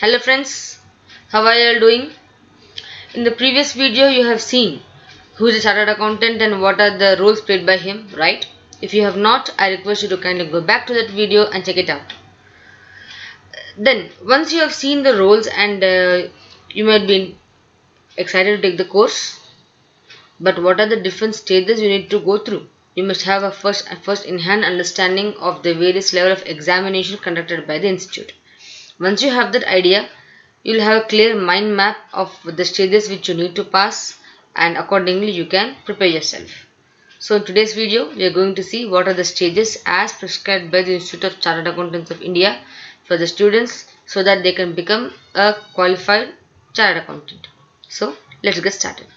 Hello friends, how are you all doing? In the previous video you have seen who is a chartered accountant and what are the roles played by him, right? If you have not, I request you to kindly go back to that video and check it out. Then once you have seen the roles and you might be excited to take the course, but what are the different stages you need to go through? You must have a first in hand understanding of the various level of examination conducted by the institute. Once you have that idea, you'll have a clear mind map of the stages which you need to pass, and accordingly you can prepare yourself. So in today's video, we are going to see what are the stages as prescribed by the Institute of Chartered Accountants of India for the students so that they can become a qualified chartered accountant. So let's get started.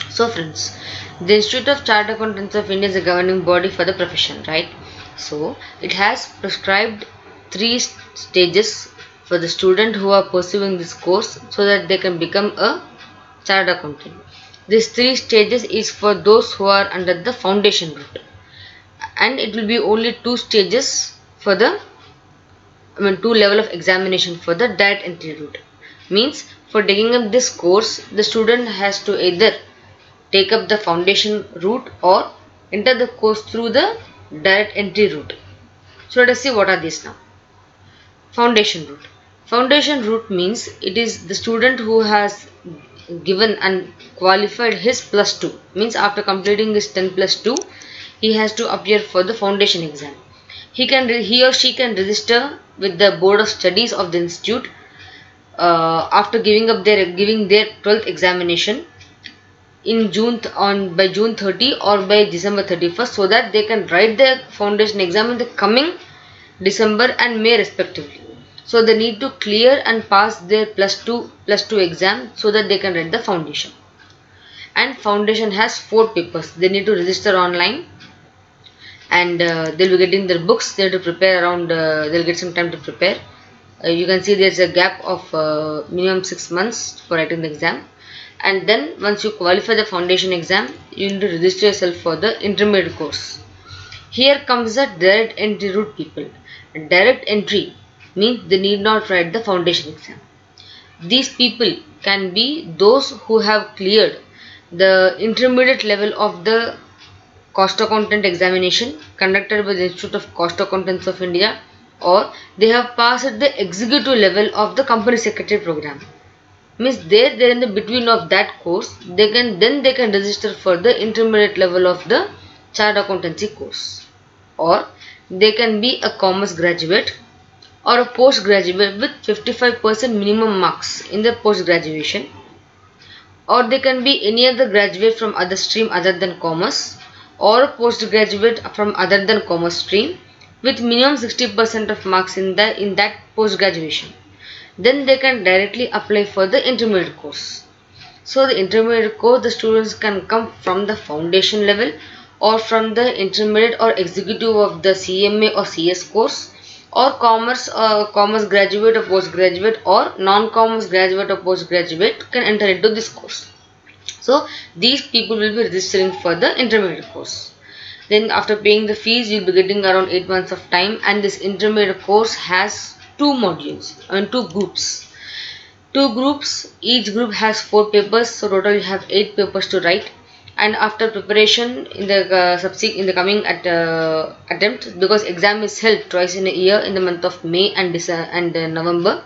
So friends, the Institute of Chartered Accountants of India is a governing body for the profession, right? So it has prescribed three stages for the student who are pursuing this course so that they can become a chartered accountant. These three stages is for those who are under the foundation route, and it will be only two stages for the two level of examination for the direct entry route. Means for taking up this course, the student has to either take up the foundation route or enter the course through the direct entry route. So let us see what are these now. Foundation route. Foundation route means it is the student who has given and qualified his plus 2. Means after completing his 10 plus 2, he has to appear for the foundation exam. He or she can register with the board of studies of the institute after giving their 12th examination in by June 30 or by December 31st, so that they can write the foundation exam in the coming December and May respectively. So they need to clear and pass their plus 2 exam so that they can write the foundation. And foundation has 4 papers. They need to register online, and they'll be getting their books. They have to prepare around. They'll get some time to prepare. You can see there's a gap of minimum 6 months for writing the exam. And then once you qualify the foundation exam, you need to register yourself for the intermediate course. Here comes the direct entry route people. Direct entry means they need not write the foundation exam. These people can be those who have cleared the intermediate level of the cost accountant examination conducted by the Institute of Cost Accountants of India, or they have passed the executive level of the company secretary program. Means they're in the between of that course, they can register for the intermediate level of the chartered accountancy course. Or they can be a commerce graduate or a postgraduate with 55% minimum marks in the post graduation, or they can be any other graduate from other stream other than commerce, or a postgraduate from other than commerce stream with minimum 60% of marks in that post graduation. Then they can directly apply for the intermediate course. So the intermediate course, the students can come from the foundation level or from the intermediate or executive of the CMA or CS course, or commerce graduate or postgraduate, or non-commerce graduate or postgraduate can enter into this course. So these people will be registering for the intermediate course. Then after paying the fees, you will be getting around 8 months of time, and this intermediate course has two modules and two groups. Each group has 4 papers, so total you have 8 papers to write. And after preparation in the coming attempt, because exam is held twice in a year in the month of May and November.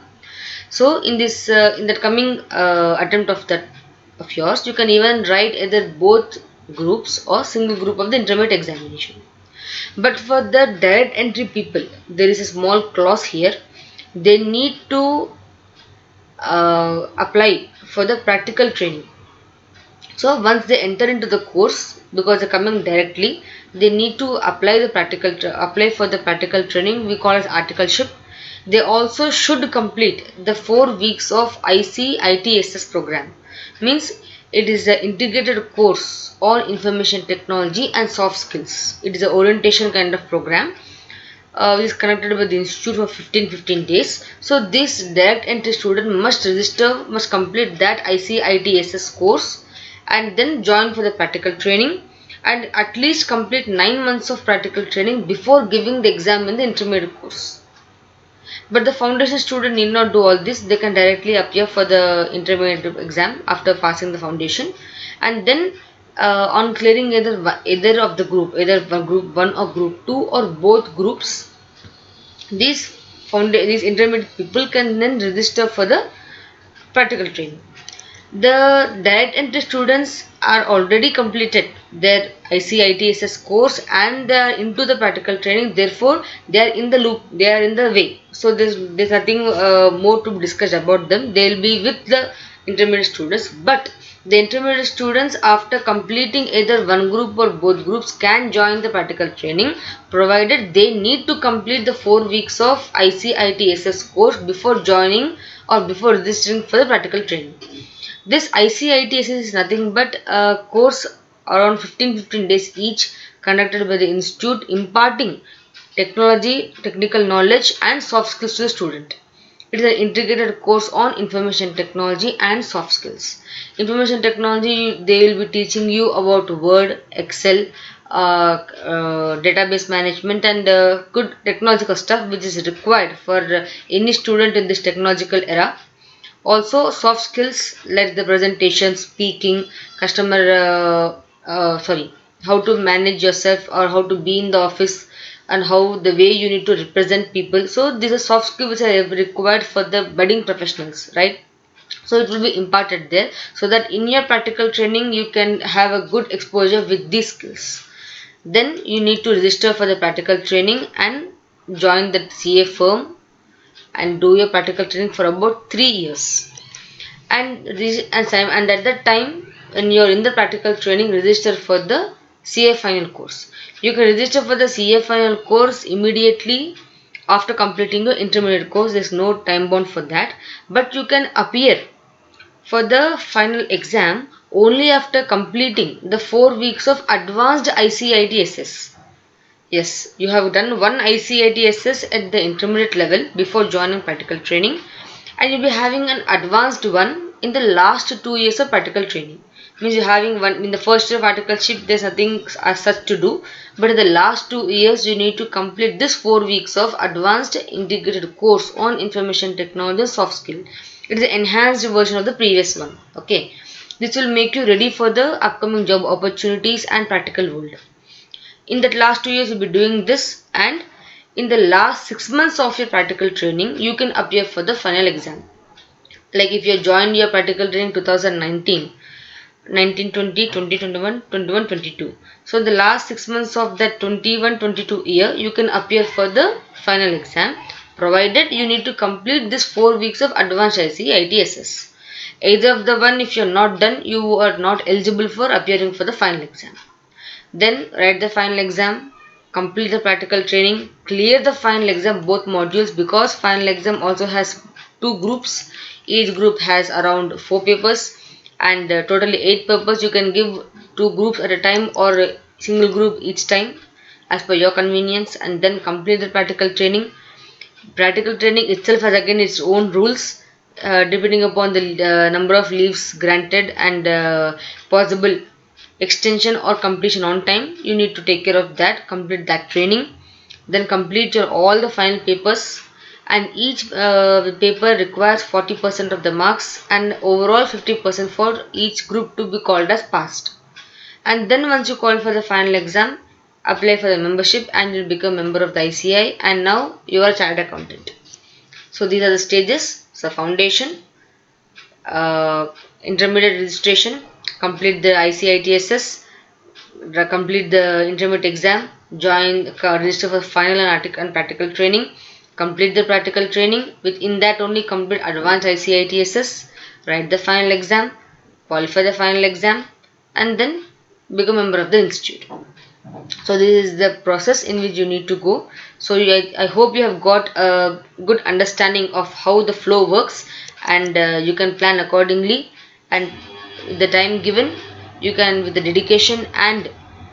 So in that coming attempt of yours, you can even write either both groups or single group of the intermediate examination. But for the direct entry people, there is a small clause here. They need to apply for the practical training. So once they enter into the course, because they're coming directly, they need to apply for the practical training we call as articleship. They also should complete the 4 weeks of ICITSS program. Means it is the integrated course on information technology and soft skills. It is an orientation kind of program which is conducted by the institute for 15 days. So this direct entry student must complete that ICITSS course and then join for the practical training, and at least complete 9 months of practical training before giving the exam in the intermediate course. But the foundation student need not do all this. They can directly appear for the intermediate exam after passing the foundation, and then on clearing either of the group, either group 1 or group 2 or both groups, these intermediate people can then register for the practical training. The direct entry students are already completed their ICITSS course and they are into the practical training. Therefore, they are in the loop. They are in the way. So there's nothing more to discuss about them. They will be with the intermediate students. But the intermediate students, after completing either one group or both groups, can join the practical training, provided they need to complete the 4 weeks of ICITSS course before joining or before registering for the practical training. This ICITSS is nothing but a course around 15 days each, conducted by the institute, imparting technology, technical knowledge and soft skills to the student. It is an integrated course on information technology and soft skills. Information technology, they will be teaching you about Word, Excel, database management and good technological stuff which is required for any student in this technological era. Also soft skills like the presentation, speaking, how to manage yourself or how to be in the office and how the way you need to represent people. So these are soft skills which are required for the budding professionals, right? So it will be imparted there, so that in your practical training you can have a good exposure with these skills. Then you need to register for the practical training and join the CA firm and do your practical training for about 3 years. And at that time, when you are in the practical training, register for the CA final course. You can register for the CA final course immediately after completing your intermediate course. There is no time bound for that, but you can appear for the final exam only after completing the 4 weeks of advanced ICITSS. Yes, you have done one ICITSS at the intermediate level before joining practical training, and you'll be having an advanced one in the last 2 years of practical training. Means you're having one in the first year of articleship, there's nothing as such to do, but in the last 2 years you need to complete this 4 weeks of advanced integrated course on information technology and soft skill. It is an enhanced version of the previous one. Okay, this will make you ready for the upcoming job opportunities and practical world. In that last 2 years you'll be doing this, and in the last 6 months of your practical training you can appear for the final exam. Like if you joined your practical training 2019, 1920, 2021, 21, 22. So the last 6 months of that 21-22 year you can appear for the final exam, provided you need to complete this 4 weeks of advanced ICITSS. Either of the one, if you are not done, you are not eligible for appearing for the final exam. Then write the final exam, complete the practical training, clear the final exam both modules, because final exam also has 2 groups. Each group has around 4 papers and totally 8 papers. You can give 2 groups at a time or a single group each time as per your convenience, and then complete the practical training. Practical training itself has again its own rules depending upon the number of leaves granted and possible extension or completion on time. You need to take care of that, complete that training, then complete your all the final papers, and each paper requires 40% of the marks and overall 50% for each group to be called as passed. And then once you call for the final exam, apply for the membership and you'll become a member of the ICI, and now you are a chartered accountant. So these are the stages. So foundation, intermediate registration, complete the ICITSS, complete the intermediate exam, register for final and practical training, complete the practical training, within that only complete advanced ICITSS, write the final exam, qualify the final exam, and then become a member of the institute. So this is the process in which you need to go. So I hope you have got a good understanding of how the flow works, and you can plan accordingly, and the time given you can, with the dedication and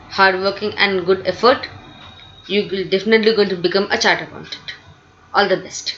hard working and good effort, you will definitely going to become a chartered accountant. All the best.